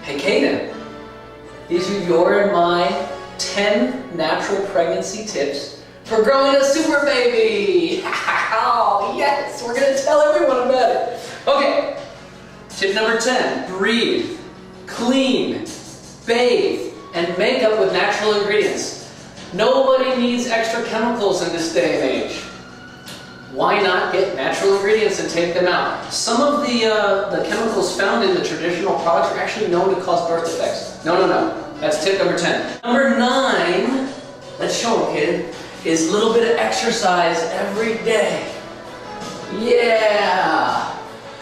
Hey Kaden, these are your and my 10 natural pregnancy tips for growing a super baby. Oh yes, we're gonna tell everyone about it. Okay, tip number 10, breathe, clean, bathe, and make up with natural ingredients. Nobody needs extra chemicals in this day and age. Why not get natural ingredients and take them out? Some of the chemicals found in the traditional products are actually known to cause birth defects. No. That's tip number 10. Number 9, let's show them, kid, is a little bit of exercise every day. Yeah!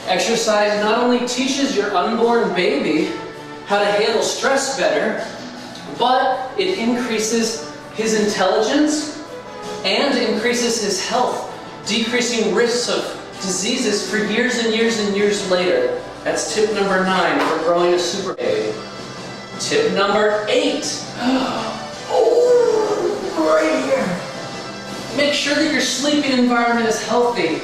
Exercise not only teaches your unborn baby how to handle stress better, but it increases his intelligence and increases his health, decreasing risks of diseases for years and years and years later. That's tip number 9 for growing a super baby. Tip number 8. Oh, right here. Make sure that your sleeping environment is healthy.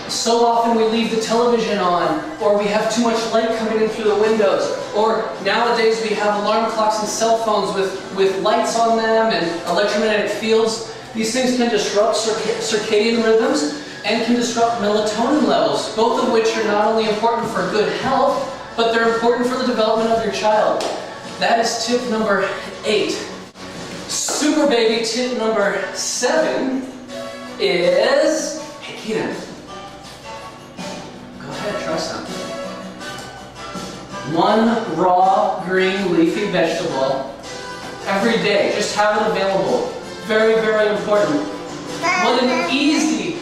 So often we leave the television on, or we have too much light coming in through the windows, or nowadays we have alarm clocks and cell phones with lights on them and electromagnetic fields. These things can disrupt circadian rhythms and can disrupt melatonin levels, both of which are not only important for good health, but they're important for the development of your child. That is tip number 8. Super baby tip number 7 is, hey Keaton, go ahead, try something. 1 raw, green, leafy vegetable every day. Just have it available. Very, very important. What an easy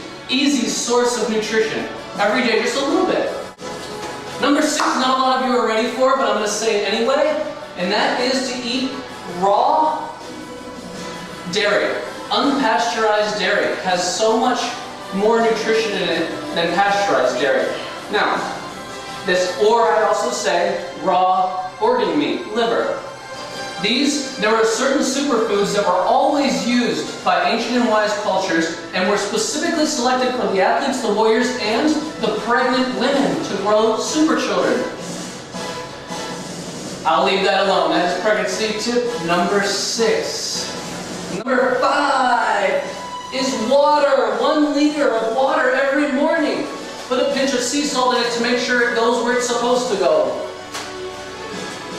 source of nutrition. Every day, just a little bit. Number 6, not a lot of you are ready for, but I'm going to say it anyway, and that is to eat raw dairy. Unpasteurized dairy has so much more nutrition in it than pasteurized dairy. Now, or I also say raw organ meat, liver. There were certain superfoods that were always used by ancient and wise cultures and were specifically selected for the athletes, the warriors, and the pregnant women to grow super children. I'll leave that alone. That is pregnancy tip number 6. Number 5 is water. 1 liter of water every morning. Put a pinch of sea salt in it to make sure it goes where it's supposed to go.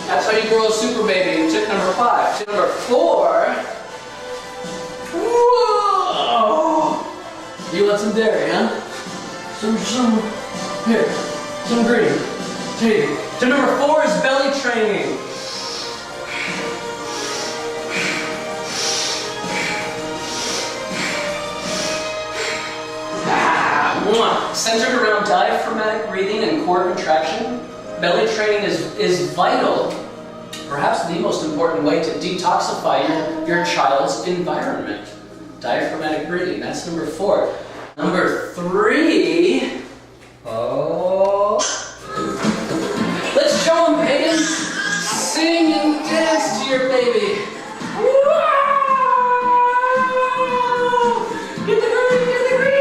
That's how you grow a super baby. Tip number 5. Tip number 4. Whoa! You want some dairy, huh? Here, some green. Take it. Tip number 4 is belly training. Centered around diaphragmatic breathing and core contraction, belly training is vital, perhaps the most important way to detoxify your child's environment. Diaphragmatic breathing, that's number 4. Number 3, let's show them, Peyton. Sing and dance to your baby. Get the green, get the green.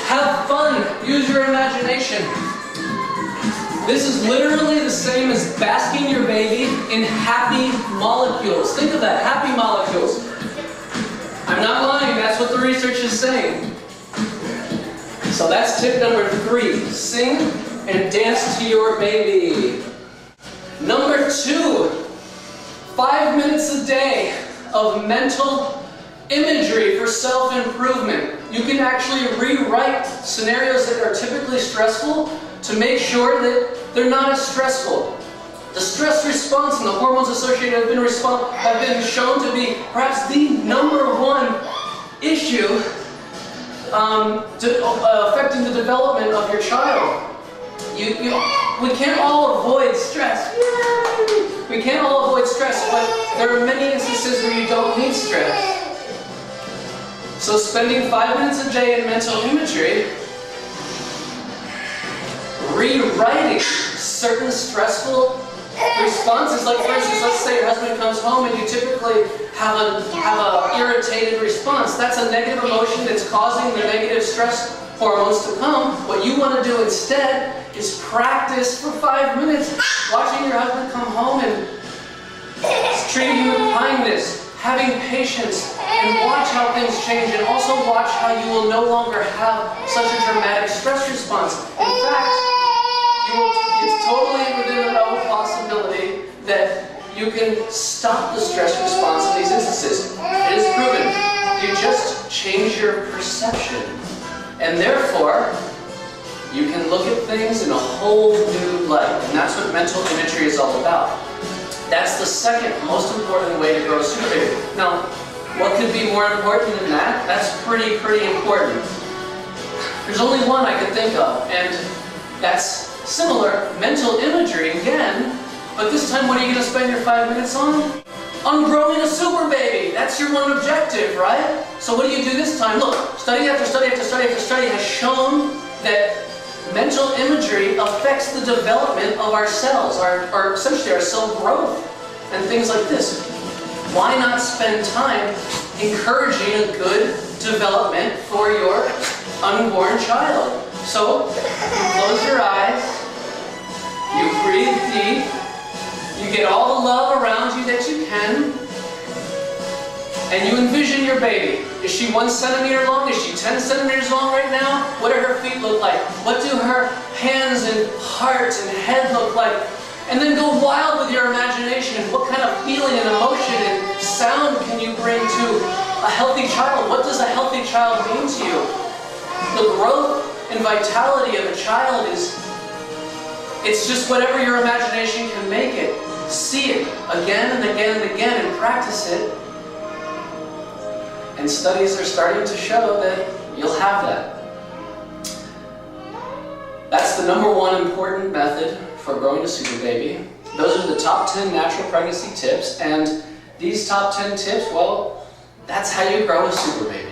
Have fun, use your imagination. This is literally the same as basking your baby in happy molecules. Think of that, happy molecules. I'm not lying, that's what the research is saying. So that's tip number 3, sing and dance to your baby. Number 2, 5 minutes a day of mental imagery for self-improvement. You can actually rewrite scenarios that are typically stressful to make sure that they're not as stressful. The stress response and the hormones associated have been shown to be perhaps the number 1 issue affecting the development of your child. We can't all avoid stress. Yay! We can't all avoid stress, but there are many instances where you don't need stress. So spending 5 minutes a day in mental imagery, rewriting certain stressful responses, like for instance, let's say your husband comes home and you typically have a irritated response. That's a negative emotion that's causing the negative stress hormones to come. What you want to do instead is practice for 5 minutes watching your husband come home and treating you with kindness, having patience, and watch how things change, and also watch how you will no longer have such a dramatic stress response. In fact, it's totally within the realm of possibility that you can stop the stress response in these instances. It is proven. You just change your perception. And therefore, you can look at things in a whole new light. And that's what mental imagery is all about. That's the second most important way to grow a super baby. Now, what could be more important than that? That's pretty important. There's only one I can think of, and that's similar, mental imagery again, but this time what are you going to spend your 5 minutes on? On growing a super baby. That's your one objective, right? So what do you do this time? Look, study after study after study after study has shown that mental imagery affects the development of our cells, essentially our cell growth, and things like this. Why not spend time encouraging a good development for your unborn child? So, you close your eyes, you breathe deep, you get all the love around you that you can, and you envision your baby. Is she 1 centimeter long? Is she 10 centimeters long right now? What do her feet look like? What do her hands and heart and head look like? And then go wild with your imagination. What kind of feeling and emotion and sound can you bring to a healthy child? What does a healthy child mean to you? The growth and vitality of a child it's just whatever your imagination can make it. See it again and again and again and practice it. And studies are starting to show that you'll have that. That's the #1 important method for growing a super baby. Those are the top 10 natural pregnancy tips, and these top 10 tips, well, that's how you grow a super baby.